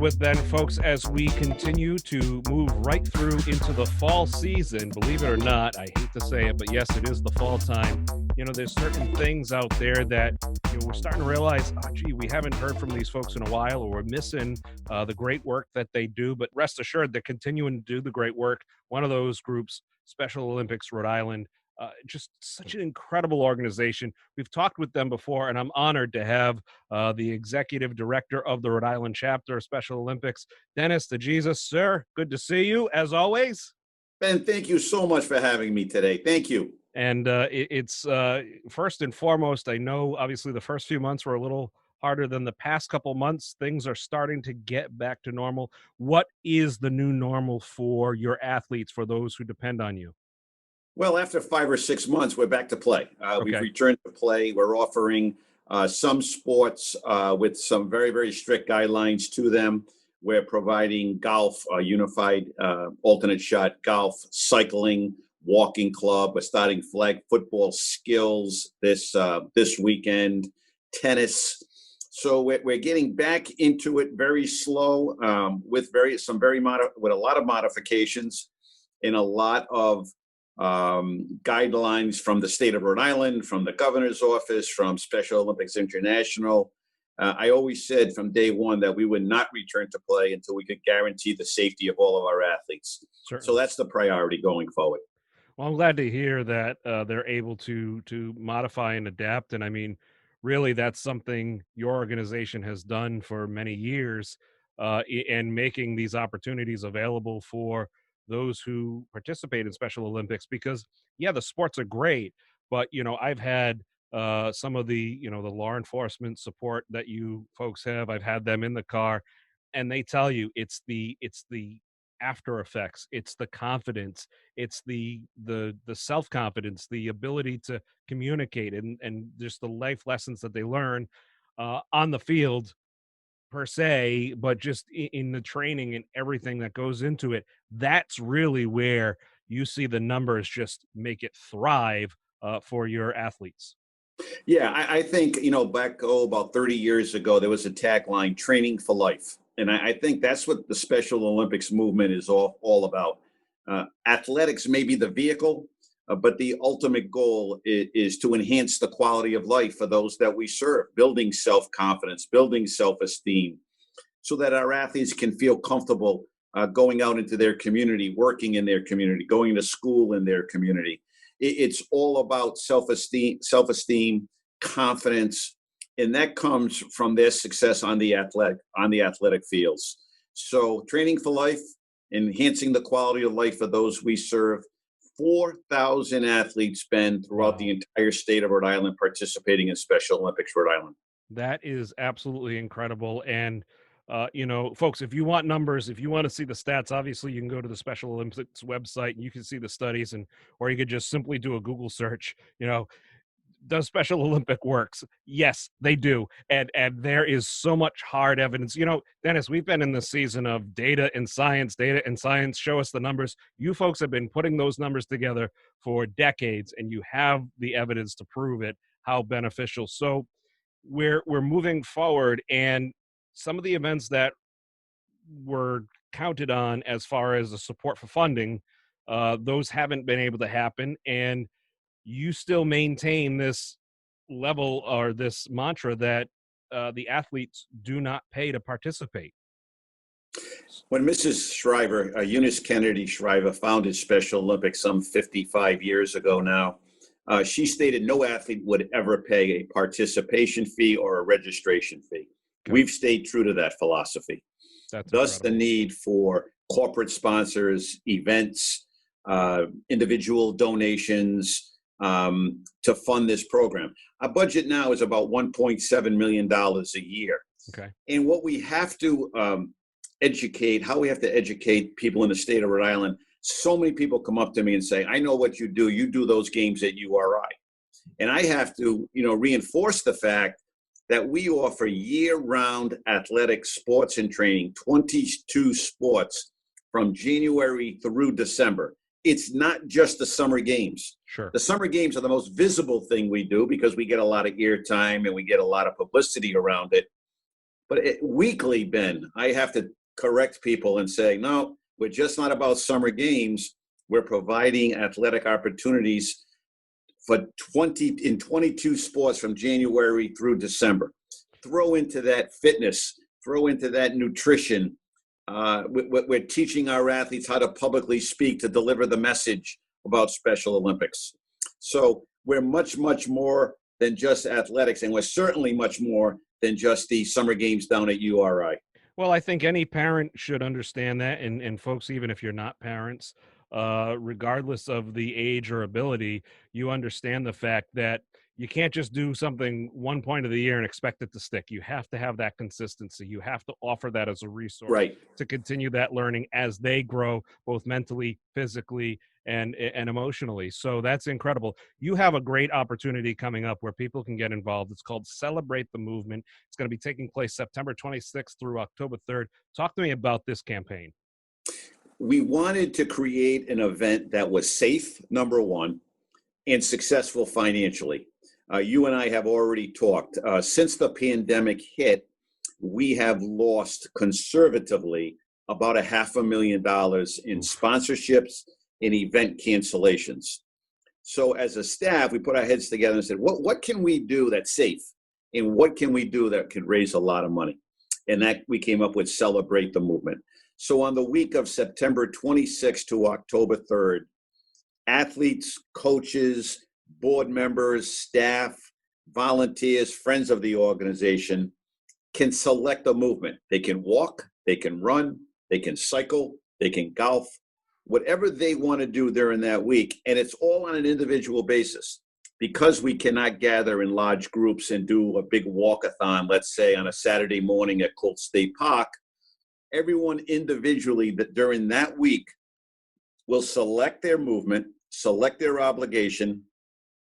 with then, folks, as we continue to move right through into the fall season. Believe it or not, I hate to say it, but yes, it is the fall time. There's certain things out there that we're starting to realize, oh, gee, we haven't heard from these folks in a while, or we're missing the great work that they do. But rest assured, they're continuing to do the great work. One of those groups, Special Olympics Rhode Island, just such an incredible organization. We've talked with them before, and I'm honored to have the executive director of the Rhode Island chapter of Special Olympics, Dennis DeJesus. Sir, good to see you, as always. Ben, thank you so much for having me today. Thank you. And it's first and foremost, I know obviously the first few months were a little harder than the past couple months. Things are starting to get back to normal. What is the new normal for your athletes, for those who depend on you? Well, after 5 or 6 months, we're back to play. We've returned to play. We're offering some sports with some very, very strict guidelines to them. We're providing golf, unified alternate shot golf, cycling, walking club. We're starting flag football skills this weekend, tennis. So we're getting back into it very slow with a lot of modifications and a lot of guidelines from the state of Rhode Island, from the governor's office, from Special Olympics International. I always said from day one that we would not return to play until we could guarantee the safety of all of our athletes. Certainly. So that's the priority going forward. Well, I'm glad to hear that they're able to modify and adapt. And I mean, really, that's something your organization has done for many years, and making these opportunities available for those who participate in Special Olympics. Because, yeah, the sports are great, but, I've had some of the, the law enforcement support that you folks have. I've had them in the car, and they tell you it's the after effects, it's the confidence, it's the self-confidence, the ability to communicate, and just the life lessons that they learn on the field per se, but just in the training and everything that goes into it. That's really where you see the numbers just make it thrive for your athletes. Yeah, I think, back about 30 years ago, there was a tagline, training for life. And I think that's what the Special Olympics movement is all about. Athletics may be the vehicle, but the ultimate goal is to enhance the quality of life for those that we serve, building self-confidence, building self-esteem, so that our athletes can feel comfortable going out into their community, working in their community, going to school in their community. It's all about self-esteem, confidence, and that comes from their success on the athletic fields. So training for life, enhancing the quality of life for those we serve. 4,000 athletes been throughout the entire state of Rhode Island participating in Special Olympics Rhode Island. That is absolutely incredible. And folks, if you want numbers, if you want to see the stats, obviously you can go to the Special Olympics website and you can see the studies, or you could just simply do a Google search. Does Special Olympic works? Yes, they do. And there is so much hard evidence. Dennis, we've been in the season of data and science, show us the numbers. You folks have been putting those numbers together for decades, and you have the evidence to prove it, how beneficial. So we're moving forward, and some of the events that were counted on as far as the support for funding, those haven't been able to happen. And you still maintain this level or this mantra that the athletes do not pay to participate. When Mrs. Shriver, Eunice Kennedy Shriver, founded Special Olympics some 55 years ago now, she stated no athlete would ever pay a participation fee or a registration fee. Okay. We've stayed true to that philosophy. Thus, the need for corporate sponsors, events, individual donations, to fund this program. Our budget now is about $1.7 million a year. Okay. And what we have to how we have to educate people in the state of Rhode Island. So many people come up to me and say, I know what you do. You do those games at URI. And I have to, reinforce the fact that we offer year-round athletic sports and training, 22 sports from January through December. It's not just the summer games. Sure. The summer games are the most visible thing we do because we get a lot of airtime and we get a lot of publicity around it. But weekly, Ben, I have to correct people and say, no, we're just not about summer games. We're providing athletic opportunities for 22 sports from January through December. Throw into that fitness, throw into that nutrition. We're teaching our athletes how to publicly speak, to deliver the message about Special Olympics. So we're much, much more than just athletics, and we're certainly much more than just the summer games down at URI. Well, I think any parent should understand that, and folks, even if you're not parents, regardless of the age or ability, you understand the fact that you can't just do something one point of the year and expect it to stick. You have to have that consistency. You have to offer that as a resource Right. to continue that learning as they grow, both mentally, physically, and emotionally. So that's incredible. You have a great opportunity coming up where people can get involved. It's called Celebrate the Movement. It's going to be taking place September 26th through October 3rd. Talk to me about this campaign. We wanted to create an event that was safe, number one, and successful financially. You and I have already talked. Since the pandemic hit, we have lost conservatively about $500,000 in sponsorships and event cancellations. So as a staff, we put our heads together and said, what can we do that's safe? And what can we do that could raise a lot of money? And that we came up with Celebrate the Movement. So on the week of September 26th to October 3rd, athletes, coaches, board members, staff, volunteers, friends of the organization can select a movement. They can walk, they can run, they can cycle, they can golf, whatever they want to do during that week. And it's all on an individual basis. Because we cannot gather in large groups and do a big walkathon, let's say on a Saturday morning at Colt State Park, everyone individually that during that week will select their movement, select their obligation,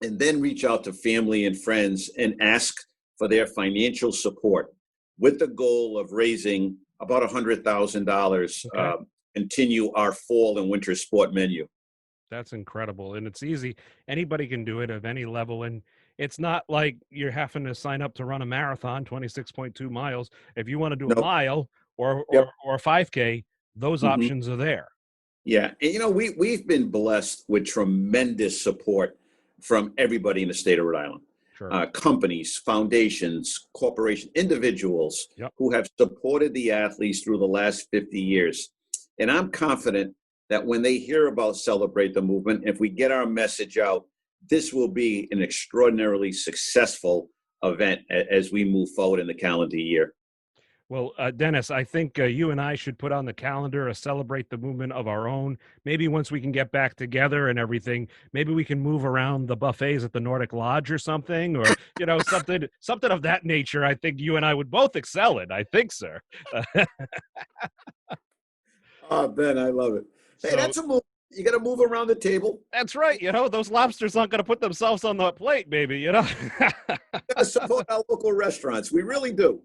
and then reach out to family and friends and ask for their financial support with the goal of raising about $100,000, Okay. continue our fall and winter sport menu. That's incredible. And it's easy. Anybody can do it of any level. And it's not like you're having to sign up to run a marathon, 26.2 miles. If you want to do a No. mile or Yep. or a 5K, those Mhm. options are there. Yeah. And, we've been blessed with tremendous support from everybody in the state of Rhode Island. Sure. Companies, foundations, corporations, individuals Yep. who have supported the athletes through the last 50 years. And I'm confident that when they hear about Celebrate the Movement, if we get our message out, this will be an extraordinarily successful event as we move forward in the calendar year. Well, Dennis, I think you and I should put on the calendar a Celebrate the Movement of our own. Maybe once we can get back together and everything, maybe we can move around the buffets at the Nordic Lodge or something, or something of that nature. I think you and I would both excel in. I think, sir. Oh, Ben, I love it. Hey, So that's a move. You got to move around the table. that's right. Those lobsters aren't going to put themselves on the plate, baby. Got to support our local restaurants. We really do.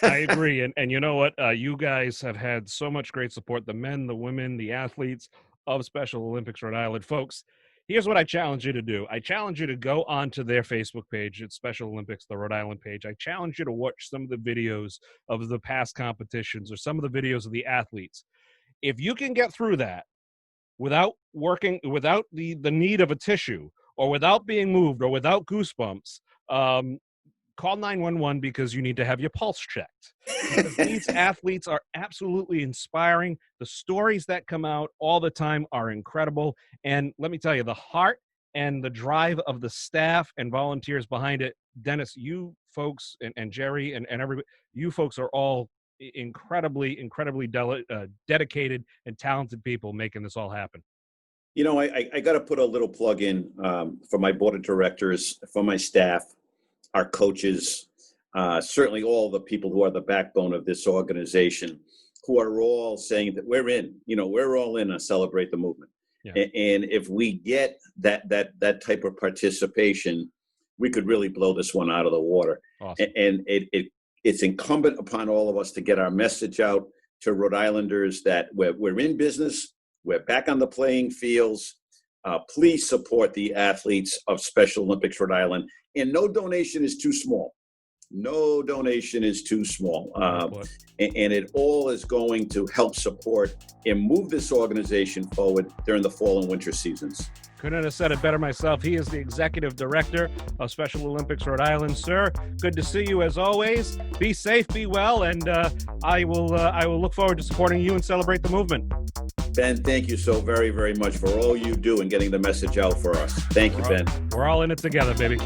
I agree. And you know what? You guys have had so much great support, the men, the women, the athletes of Special Olympics Rhode Island. Folks, here's what I challenge you to do. I challenge you to go onto their Facebook page. It's Special Olympics, the Rhode Island page. I challenge you to watch some of the videos of the past competitions or some of the videos of the athletes. If you can get through that without the need of a tissue or without being moved or without goosebumps, call 911 because you need to have your pulse checked. Because these athletes are absolutely inspiring. The stories that come out all the time are incredible. And let me tell you, the heart and the drive of the staff and volunteers behind it, Dennis, you folks and Jerry and everybody, you folks are all incredibly dedicated and talented people making this all happen. I got to put a little plug in for my board of directors, for my staff, our coaches, certainly all the people who are the backbone of this organization, who are all saying that we're in. We're all in on Celebrate the Movement. Yeah. And if we get that type of participation, we could really blow this one out of the water. Awesome. And it's incumbent upon all of us to get our message out to Rhode Islanders that we're in business, we're back on the playing fields. Please support the athletes of Special Olympics Rhode Island. And no donation is too small. No donation is too small. Well put. And it all is going to help support and move this organization forward during the fall and winter seasons. Couldn't have said it better myself. He is the executive director of Special Olympics Rhode Island. Sir, good to see you as always. Be safe, be well, and I will look forward to supporting you and celebrate the movement. Ben, thank you so very, very much for all you do and getting the message out for us. Thank you, Ben. We're all in it together, baby.